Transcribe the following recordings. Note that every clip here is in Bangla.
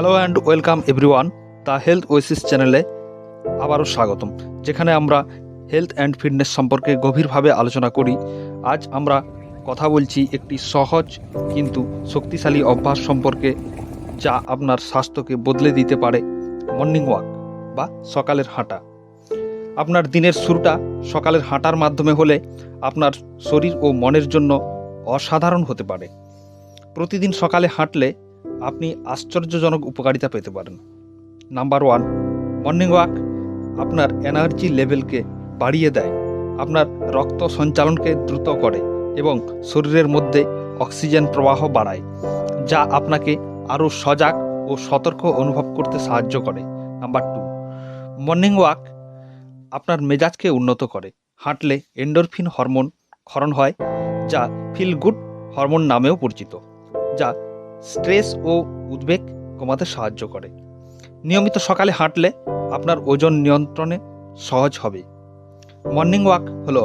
Hello and welcome everyone, the health Oasis চ্যানেলে আবারও স্বাগতম, যেখানে আমরা হেলথ অ্যান্ড ফিটনেস সম্পর্কে গভীরভাবে আলোচনা করি। আজ আমরা কথা বলছি একটি সহজ কিন্তু শক্তিশালী অভ্যাস সম্পর্কে, যা আপনার স্বাস্থ্যকে বদলে দিতে পারে। মর্নিং ওয়াক বা সকালের হাঁটা। আপনার দিনের শুরুটা সকালের হাঁটার মাধ্যমে হলে আপনার শরীর ও মনের জন্য অসাধারণ হতে পারে। প্রতিদিন সকালে হাঁটলে আপনি আশ্চর্যজনক উপকারিতা পেতে পারেন। নাম্বার 1, মর্নিং ওয়াক আপনার এনার্জি লেভেলকে বাড়িয়ে দেয়, আপনার রক্ত সঞ্চালনকে দ্রুত করে এবং শরীরের মধ্যে অক্সিজেন প্রবাহ বাড়ায়, যা আপনাকে আরও সজাগ ও সতর্ক অনুভব করতে সাহায্য করে। নাম্বার 2, মর্নিং ওয়াক আপনার মেজাজকে উন্নত করে। হাঁটলে এন্ডোরফিন হরমোন ক্ষরণ হয়, যা ফিল গুড হরমোন নামেও পরিচিত, যা স্ট্রেস ও উদ্বেগ কমাতে সাহায্য করে। নিয়মিত সকালে হাঁটলে আপনার ওজন নিয়ন্ত্রণে সহজ হবে। মর্নিং ওয়াক হলো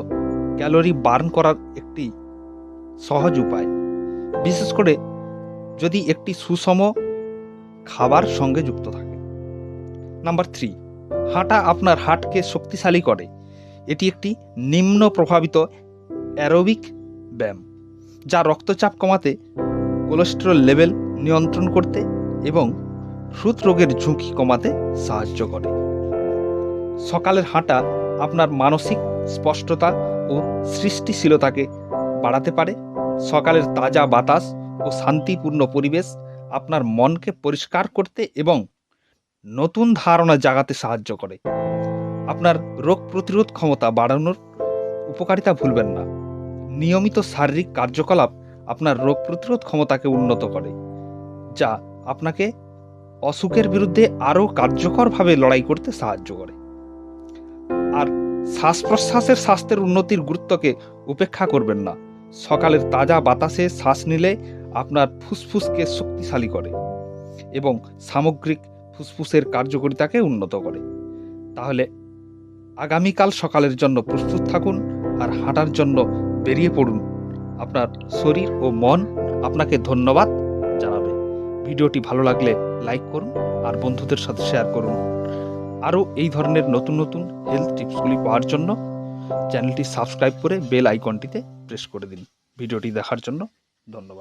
ক্যালোরি বার্ন করার একটি সহজ উপায়, বিশেষ করে যদি একটি সুষম খাবার সঙ্গে যুক্ত থাকে। নাম্বার 3, হাঁটা আপনার হার্টকে শক্তিশালী করে। এটি একটি নিম্ন প্রভাবিত অ্যারোবিক ব্যায়াম, যা রক্তচাপ কমাতে, কোলেস্টেরল লেভেল নিয়ন্ত্রণ করতে এবং হৃদরোগের ঝুঁকি কমাতে সাহায্য করে। সকালের হাঁটা আপনার মানসিক স্পষ্টতা ও সৃষ্টিশীলতাকে বাড়াতে পারে। সকালের তাজা বাতাস ও শান্তিপূর্ণ পরিবেশ আপনার মনকে পরিষ্কার করতে এবং নতুন ধারণা জাগাতে সাহায্য করে। আপনার রোগ প্রতিরোধ ক্ষমতা বাড়ানোর উপকারিতা ভুলবেন না। নিয়মিত শারীরিক কার্যকলাপ আপনার রোগ প্রতিরোধ ক্ষমতাকে উন্নত করে, যা আপনাকে অসুখের বিরুদ্ধে আরও কার্যকরভাবে লড়াই করতে সাহায্য করে। আর শ্বাস প্রশ্বাসের স্বাস্থ্যের উন্নতির গুরুত্বকে উপেক্ষা করবেন না। সকালের তাজা বাতাসে শ্বাস নিলে আপনার ফুসফুসকে শক্তিশালী করে এবং সামগ্রিক ফুসফুসের কার্যকারিতাকে উন্নত করে। তাহলে আগামীকাল সকালের জন্য প্রস্তুত থাকুন আর হাঁটার জন্য বেরিয়ে পড়ুন। আপনার শরীর ও মন আপনাকে ধন্যবাদ জানাবে। ভিডিওটি ভালো লাগলে লাইক করুন আর বন্ধুদের সাথে শেয়ার করুন। আরও এই ধরনের নতুন নতুন হেলথ টিপসগুলি পাওয়ার জন্য চ্যানেলটি সাবস্ক্রাইব করে বেল আইকনটিতে প্রেস করে দিন। ভিডিওটি দেখার জন্য ধন্যবাদ।